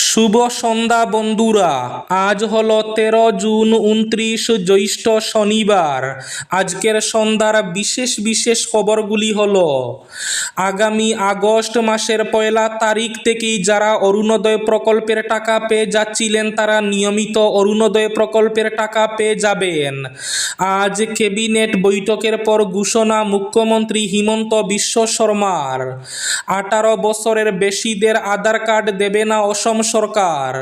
শুভ সন্ধ্যা বন্ধুরা। আজ হলো 13 জুন, 29 জ্যৈষ্ঠ, শনিবার। আজকের সন্ধ্যার বিশেষ বিশেষ খবরগুলি হলো, আগামী আগস্ট মাসের 1 তারিখ থেকেই যারা অরুণোদয় প্রকল্পের টাকা পেয়ে যাচ্ছিলেন তারা নিয়মিত অরুণোদয় প্রকল্পের টাকা পেয়ে যাবেন। আজ ক্যাবিনেট বৈঠকের পর ঘোষণা মুখ্যমন্ত্রী হিমন্ত বিশ্ব শর্মার। 18 বছরের বেশিদের আধার কার্ড দেবে না অসম সরকার।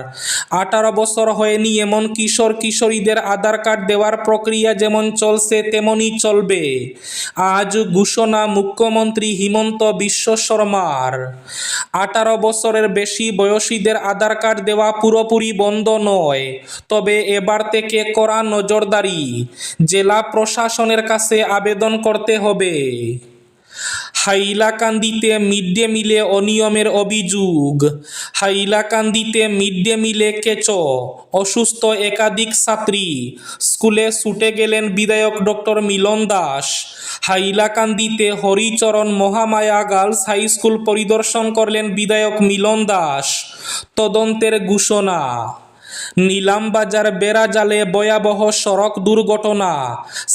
18 বছর হয়নি এমন কিশোর কিশোরীদের আধার কার্ড দেওয়ার প্রক্রিয়া যেমন চলছে তেমনই চলবে। আজ ঘোষণা মুখ্যমন্ত্রী হিমন্ত বিশ্ব শর্মার। 18 বছরের বেশি বয়সীদের আধার কার্ড দেওয়া পুরোপুরি বন্ধ নয়, তবে এবার থেকে কড়া নজরদারি। জেলা প্রশাসনের কাছে আবেদন করতে হবে। হাইলাকান্দিতে মিড ডে মিলে অনিয়মের অভিযোগ। হাইলাকান্দিতে মিড ডে মিলে কেঁচো, অসুস্থ একাধিক ছাত্রী। স্কুলে ছুটে গেলেন বিধায়ক ডক্টর মিলন দাস। হাইলাকান্দিতে Haricharan Mahamaya girls high school পরিদর্শন করলেন বিধায়ক মিলন দাস। তদন্তের ঘোষণা। নিলামবাজার বেড়াজালে ভয়াবহ সড়ক দুর্ঘটনা।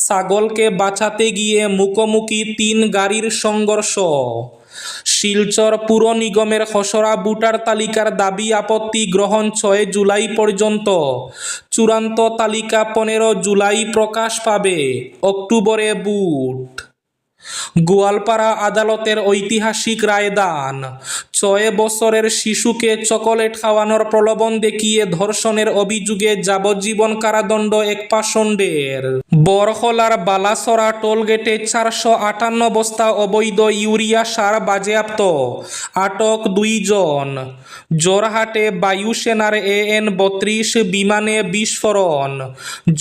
ছাগলকে বাঁচাতে গিয়ে মুখোমুখি 3 গাড়ির সংঘর্ষ। শিলচর পুর নিগমের খসড়া ভোটার তালিকার দাবি আপত্তি গ্রহণ 6 জুলাই পর্যন্ত। চূড়ান্ত তালিকা 15 জুলাই প্রকাশ পাবে। অক্টোবরে ভোট। গোয়ালপাড়া আদালতের ঐতিহাসিক রায়দান। 6 বছরের শিশুকে চকোলেট খাওয়ানোর প্রলোভন দেখিয়ে ধর্ষণের অভিযোগে যাবজ্জীবন কারাদণ্ড এক পাষণ্ডের। বরখলার বালাসরা টোলগেটে 458 বস্তা অবৈধ ইউরিয়া সার বাজেয়াপ্ত। আটক 2 জন। জোরহাটে বায়ুসেনার AN-32 বিমানে বিস্ফোরণ।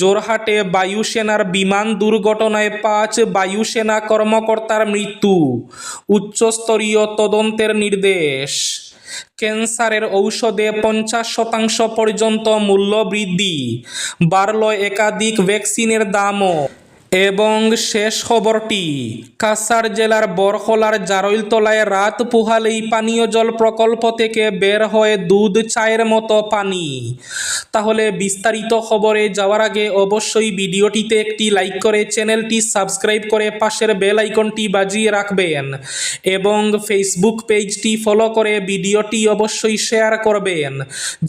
জোরহাটে বায়ুসেনার বিমান দুর্ঘটনায় 5 বায়ুসেনা কর্মকর্তার মৃত্যু। উচ্চস্তরীয় তদন্তের নির্দেশ। ক্যান্সারের ঔষধে 50% পর্যন্ত মূল্য বৃদ্ধি। বাড়ল একাধিক ভ্যাকসিনের দামও। এবং শেষ খবরটি, কাছাড় জেলার বরখলার জারৈলতলায় রাত পোহালেই পানীয় জল প্রকল্প থেকে বের হয়ে দুধ চায়ের মতো পানি। তাহলে বিস্তারিত খবরে যাওয়ার আগে অবশ্যই ভিডিওটিতে একটি লাইক করে চ্যানেলটি সাবস্ক্রাইব করে পাশের বেল আইকনটি বাজিয়ে রাখবেন এবং ফেসবুক পেজটি ফলো করে ভিডিওটি অবশ্যই শেয়ার করবেন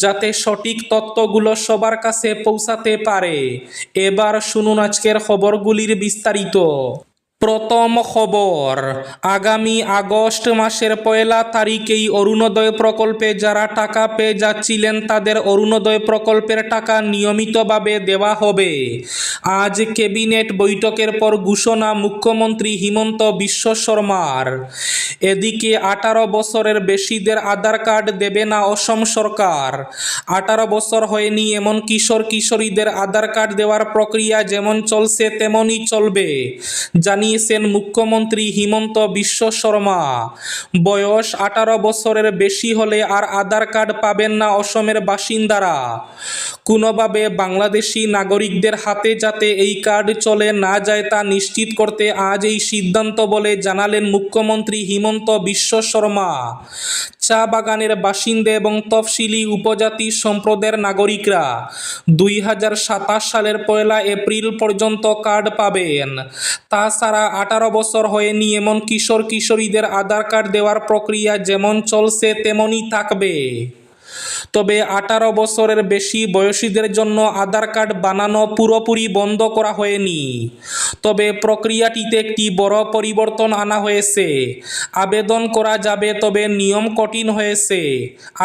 যাতে সঠিক তথ্যগুলো সবার কাছে পৌঁছাতে পারে। এবার শুনুন আজকের খবরগুলির বিস্তারিত। প্রথম খবর, আগামী আগস্ট মাসের 1 তারিখেই অরুণোদয় প্রকল্পে যারা টাকা পেয়ে যাচ্ছিলেন তাদের অরুণোদয় প্রকল্পের টাকা নিয়মিতভাবে দেওয়া হবে। আজ ক্যাবিনেট বৈঠকের পর ঘোষণা মুখ্যমন্ত্রী হিমন্ত বিশ্ব শর্মার। এদিকে 18 বছরের বেশিদের আধার কার্ড দেবে না অসম সরকার। 18 বছর হয়নি এমন কিশোর কিশোরীদের আধার কার্ড দেওয়ার প্রক্রিয়া যেমন চলছে তেমনই চলবে, জানিয়েছেন মুখ্যমন্ত্রী হিমন্ত বিশ্ব শর্মা। বয়স 18 বছরের বেশি হলে আর আধার কার্ড পাবেন না অসমের বাসিন্দারা। কোনোভাবে বাংলাদেশি নাগরিকদের হাতে যাতে এই কার্ড চলে না যায় তা নিশ্চিত করতে আজ এই সিদ্ধান্ত বলে জানালেন মুখ্যমন্ত্রী হিমন্ত বিশ্ব শর্মা। চা বাগানের বাসিন্দা এবং তফসিলি উপজাতি সম্প্রদায়ের নাগরিকরা 2027 সালের 1 এপ্রিল পর্যন্ত কার্ড পাবেন। তাছাড়া 18 বছর হয়নি এমন কিশোর কিশোরীদের আধার কার্ড দেওয়ার প্রক্রিয়া যেমন চলছে তেমনই থাকবে। তবে 18 বছরের বেশি বয়সীদের জন্য আধার কার্ড বানানো পুরোপুরি বন্ধ করা হয়নি। তবে প্রক্রিয়াটিতে একটি বড় পরিবর্তন আনা হয়েছে। আবেদন করা যাবে, তবে নিয়ম কঠিন হয়েছে।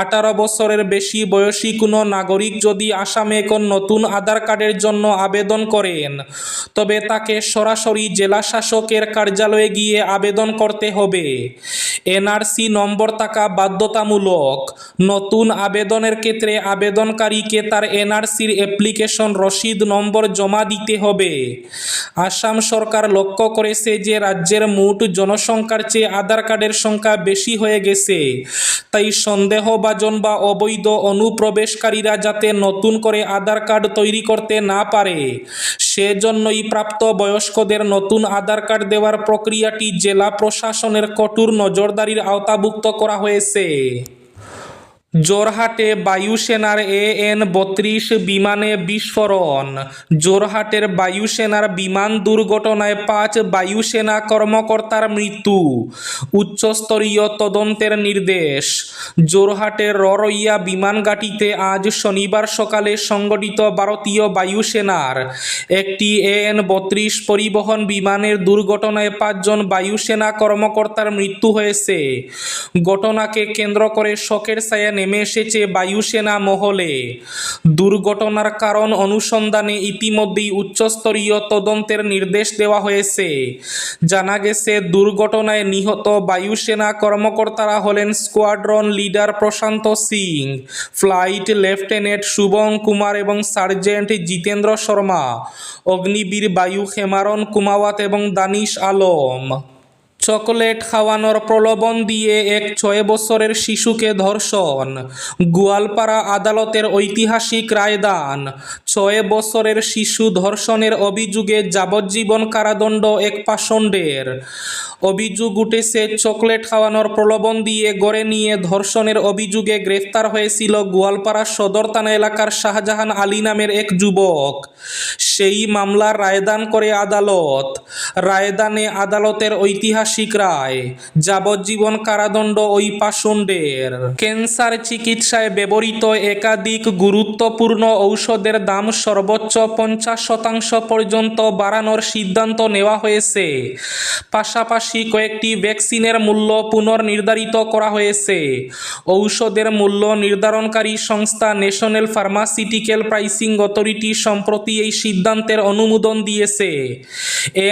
18 বছরের বেশি বয়সী কোনো নাগরিক যদি আসামে কোন নতুন আধার কার্ডের জন্য আবেদন করেন তবে তাকে সরাসরি জেলা শাসকের কার্যালয়ে গিয়ে আবেদন করতে হবে। NRC নম্বর থাকা বাধ্যতামূলক। নতুন আবেদনের ক্ষেত্রে আবেদনকারীকে তার NRCর অ্যাপ্লিকেশন রসিদ নম্বর জমা দিতে হবে। আসাম সরকার লক্ষ্য করেছে যে রাজ্যের মোট জনসংখ্যার চেয়ে আধার কার্ডের সংখ্যা বেশি হয়ে গেছে, তাই সন্দেহভাজন বা অবৈধ অনুপ্রবেশকারীরা যাতে নতুন করে আধার কার্ড তৈরি করতে না পারে সেজন্যই প্রাপ্ত বয়স্কদের নতুন আধার কার্ড দেওয়ার প্রক্রিয়াটি জেলা প্রশাসনের কঠোর নজরদারির আওতাভুক্ত করা হয়েছে। জোরহাটে বায়ুসেনার AN-32 বিমানে বিস্ফোরণ। জোরহাটের বায়ুসেনার বিমান দুর্ঘটনায় 5 বায়ুসেনা কর্মকর্তার মৃত্যু, উচ্চস্তরীয় তদন্তের নির্দেশ। জোরহাটের ররইয়া বিমানঘাঁটিতে আজ শনিবার সকালে সংঘটিত ভারতীয় বায়ুসেনার একটি AN-32 পরিবহন বিমানের দুর্ঘটনায় 5 জন বায়ুসেনা কর্মকর্তার মৃত্যু হয়েছে। ঘটনাকে কেন্দ্র করে শোকের ছায়া নেমে এসেছে বায়ুসেনা মহলে। দুর্ঘটনার কারণ অনুসন্ধানে ইতিমধ্যেই উচ্চস্তরীয় তদন্তের নির্দেশ দেওয়া হয়েছে। জানা গেছে, দুর্ঘটনায় নিহত বায়ুসেনা কর্মকর্তারা হলেন স্কোয়াড্রন লিডার প্রশান্ত সিং, ফ্লাইট লেফটেন্যান্ট শুভম কুমার এবং সার্জেন্ট জিতেন্দ্র শর্মা, অগ্নিবীর বায়ু খেমারন কুমাওয়াত এবং দানিশ আলম। চকলেট খাওয়ানোর প্রলোভন দিয়ে এক 6 বছরের শিশুকে ধর্ষণ। গোয়ালপাড়া আদালতের ঐতিহাসিক রায়দান। 6 বছরের শিশু ধর্ষণের অভিযোগে যাবজ্জীবন কারাদণ্ড এক পাষণ্ডের। অভিযোগ উঠেছে, চকলেট খাওয়ানোর প্রলোভন দিয়ে গড়ে নিয়ে ধর্ষণের অভিযোগে গ্রেফতার হয়েছিল গোয়ালপাড়া সদর থানা এলাকার শাহজাহান আলী নামের এক যুবক। সেই মামলার রায়দান করে আদালত। রায়দানে আদালতের ঐতিহাসিক রায়, যাবজ্জীবন কারাদণ্ড ওই পাষণ্ডের। ক্যান্সার চিকিৎসায় ব্যবহৃত একাধিক গুরুত্বপূর্ণ ঔষধের দাম সর্বোচ্চ 50% পর্যন্ত বাড়ানোর সিদ্ধান্ত নেওয়া হয়েছে। পাশাপাশি কয়েকটি ভ্যাকসিনের মূল্য পুনর্নির্ধারিত করা হয়েছে। ঔষধের মূল্য নির্ধারণকারী সংস্থা ন্যাশনাল ফার্মাসিউটিক্যাল প্রাইসিং অথরিটি সম্প্রতি এই সিদ্ধান্তের অনুমোদন দিয়েছে।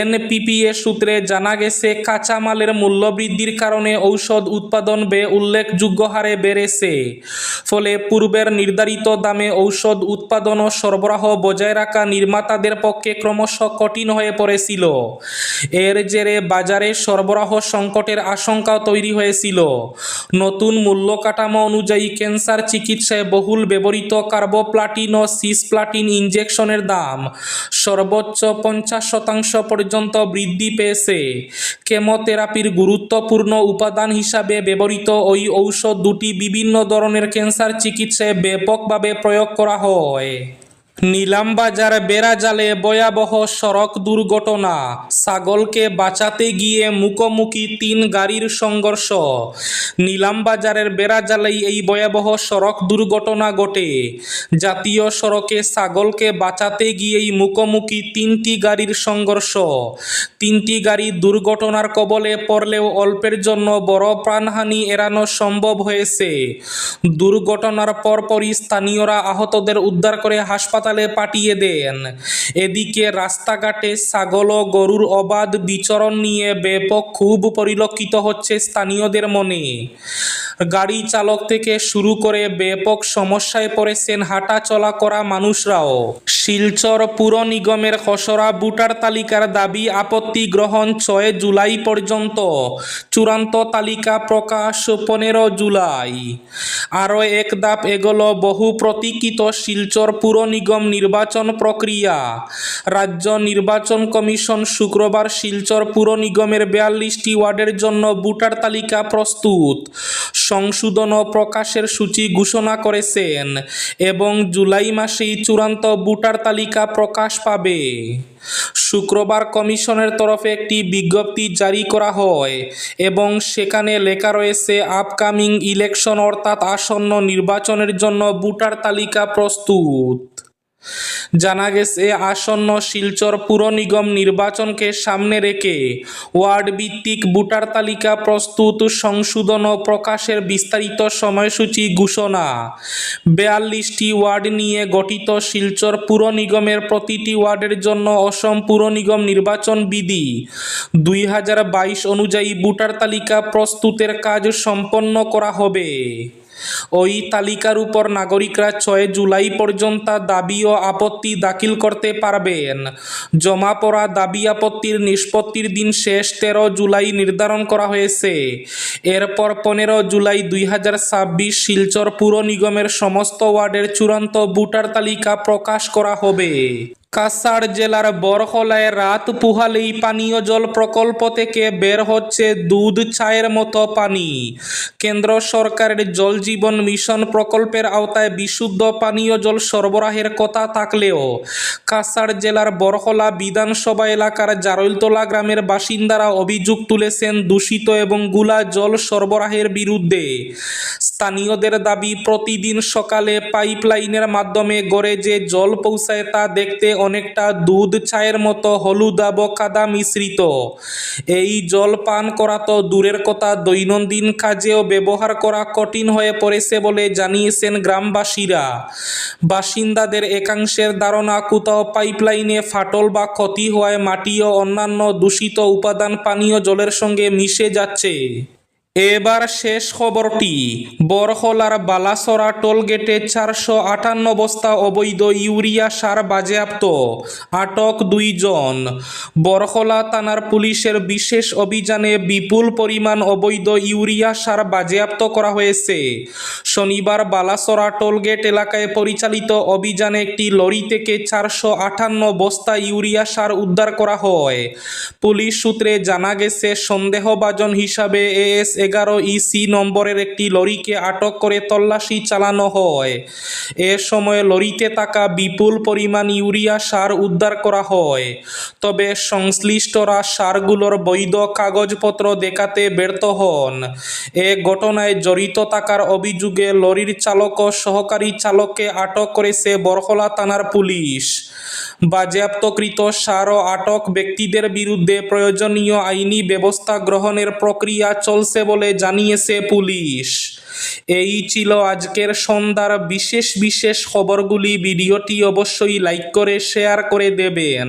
NPPA সূত্রে জানা গেছে, কাঁচামালের মূল্যবৃদ্ধির কারণে ঔষধ উৎপাদন ব্যয় উল্লেখযোগ্য হারে বেড়েছে। ফলে পূর্বের নির্ধারিত দামে ঔষধ উৎপাদন ও সরবরাহ বজায় রাখা নির্মাতাদের পক্ষে ক্রমশ কঠিন হয়ে পড়েছিল। এর জেরে বাজারে সরবরাহ সংকটের আশঙ্কা তৈরি হয়েছিল। নতুন মূল্য কাঠামো অনুযায়ী ক্যান্সার চিকিৎসায় বহুল ব্যবহৃত কার্বোপ্লাটিন ও সিসপ্লাটিন ইনজেকশনের দাম সর্বোচ্চ 50% পর্যন্ত বৃদ্ধি পেয়েছে। কেমোথেরাপির গুরুত্বপূর্ণ উপাদান হিসাবে ব্যবহৃত ওই ঔষধ দুটি বিভিন্ন ধরনের ক্যান্সার চিকিৎসায় ব্যাপকভাবে প্রয়োগ করা হয়। নিলামবাজার বেড়াজালে ভয়াবহ সড়ক দুর্ঘটনা। ছাগলকে বাঁচাতে গিয়ে মুখোমুখি 3 গাড়ির সংঘর্ষ। নিলামবাজারের বেড়াজালেই এই ভয়াবহ সড়ক দুর্ঘটনা ঘটে। জাতীয় সড়কে ছাগলকে বাঁচাতে গিয়েই মুখোমুখি 3টি গাড়ির সংঘর্ষ। 3টি গাড়ি দুর্ঘটনার কবলে পড়লেও অল্পের জন্য বড় প্রাণহানি এড়ানো সম্ভব হয়েছে। দুর্ঘটনার পরপরই স্থানীয়রা আহতদের উদ্ধার করে হাসপাতালে পাঠিয়ে দেন। এদিকে রাস্তাঘাটে ছাগল ও গরুর অবাধ বিচরণ নিয়ে ব্যাপক ক্ষোভ পরিলক্ষিত হচ্ছে স্থানীয়দের মনে। গাড়ি চালক থেকে শুরু করে ব্যাপক সমস্যায় পড়েছেন হাঁটা চলা করা মানুষরাও। শিলচর পুর নিগমের খসড়া ভোটার তালিকার দাবি আপত্তি গ্রহণ 6 জুলাই পর্যন্ত। চূড়ান্ত তালিকা প্রকাশ 15 জুলাই। আরও এক ধাপ এগোল বহু প্রতীক্ষিত শিলচর পুর নিগম নির্বাচন প্রক্রিয়া। রাজ্য নির্বাচন কমিশন শুক্রবার শিলচর পুর নিগমের 42টি ওয়ার্ডের জন্য ভোটার তালিকা প্রস্তুত, সংশোধন ও প্রকাশের সূচি ঘোষণা করেছেন এবং জুলাই মাসেই চূড়ান্ত ভোটার তালিকা প্রকাশ পাবে। শুক্রবার কমিশনের তরফে একটি বিজ্ঞপ্তি জারি করা হয় এবং সেখানে লেখা রয়েছে, আপকামিং ইলেকশন অর্থাৎ আসন্ন নির্বাচনের জন্য ভোটার তালিকা প্রস্তুত। জানা গেছে, আসন্ন শিলচর পুর নিগম নির্বাচনকে সামনে রেখে ওয়ার্ড ভিত্তিক ভোটার তালিকা প্রস্তুত, সংশোধন ও প্রকাশের বিস্তারিত সময়সূচি ঘোষণা। 42টি ওয়ার্ড নিয়ে গঠিত শিলচর পুর নিগমের প্রতিটি ওয়ার্ডের জন্য অসম পুর নিগম নির্বাচন বিধি 2022 অনুযায়ী ভোটার তালিকা প্রস্তুতের কাজ সম্পন্ন করা হবে। ওই তালিকার উপর নাগরিকরা 6 জুলাই পর্যন্ত দাবি ও আপত্তি দাখিল করতে পারবেন। জমা পড়া দাবি আপত্তির নিষ্পত্তির দিন শেষ 13 জুলাই নির্ধারণ করা হয়েছে। এরপর 15 জুলাই 2026 শিলচর পুর নিগমের সমস্ত ওয়ার্ডের চূড়ান্ত ভোটার তালিকা প্রকাশ করা হবে। কাছাড় জেলার বরহলায় রাত পুহালেই পানীয় জল প্রকল্প থেকে বের হচ্ছে দুধ চায়ের মতো পানি। কেন্দ্র সরকারের জল জীবন মিশন প্রকল্পের আওতায় বিশুদ্ধ পানীয় জল সরবরাহের কথা থাকলেও কাছাড় জেলার বরহলা বিধানসভা এলাকার জারৈলতলা গ্রামের বাসিন্দারা অভিযোগ তুলেছেন দূষিত এবং গুলা জল সরবরাহের বিরুদ্ধে। স্থানীয়দের দাবি, প্রতিদিন সকালে পাইপলাইনের মাধ্যমে গড়ে যে জল পৌঁছায় তা দেখতে অনেকটা দুধ চায়ের মতো হলুদাভ কাদা মিশ্রিত। এই জল পান করা তো দূরের কথা, দৈনন্দিন কাজেও ব্যবহার করা কঠিন হয়ে পড়েছে বলে জানিয়েছেন গ্রামবাসীরা। বাসিন্দাদের একাংশের ধারণা, কোথাও পাইপলাইনে ফাটল বা ক্ষতি হওয়ায় মাটি ও অন্যান্য দূষিত উপাদান পানীয় জলের সঙ্গে মিশে যাচ্ছে। এবার শেষ খবরটি। বরহলার বালাসরা টোলগেটে 458 বস্তা অবৈধ ইউরিয়া সার বাজেয়াপ্ত, আটক 2 জন। বরহলা থানার পুলিশের বিশেষ অভিযানে বিপুল পরিমাণ অবৈধ ইউরিয়া সার বাজেয়াপ্ত করা হয়েছে। শনিবার বালাসরা টোলগেট এলাকায় পরিচালিত অভিযানে একটি লরি থেকে 458 বস্তা ইউরিয়া সার উদ্ধার করা হয়। পুলিশ সূত্রে জানা গেছে, সন্দেহভাজন হিসাবে AS11EC নম্বরের একটি লরিকে আটক করে তল্লাশি চালানো হয়। এ সময় লরিতে থাকা বিপুল পরিমাণ ইউরিয়া সার উদ্ধার করা হয়। তবে সংশ্লিষ্টরা সারগুলোর বৈধ কাগজপত্র দেখাতে ব্যর্থ হন। এ ঘটনায় জড়িত থাকার অভিযোগে লরির চালক ও সহকারী চালককে আটক করেছে বরহলা থানার পুলিশ। বাজেয়াপ্তকৃত সার ও আটক ব্যক্তিদের বিরুদ্ধে প্রয়োজনীয় আইনি ব্যবস্থা গ্রহণের প্রক্রিয়া চলছে বলে জানিয়েছে পুলিশ। এই ছিল আজকের সন্ধ্যার বিশেষ খবরগুলি। ভিডিওটি অবশ্যই লাইক করে শেয়ার করে দেবেন।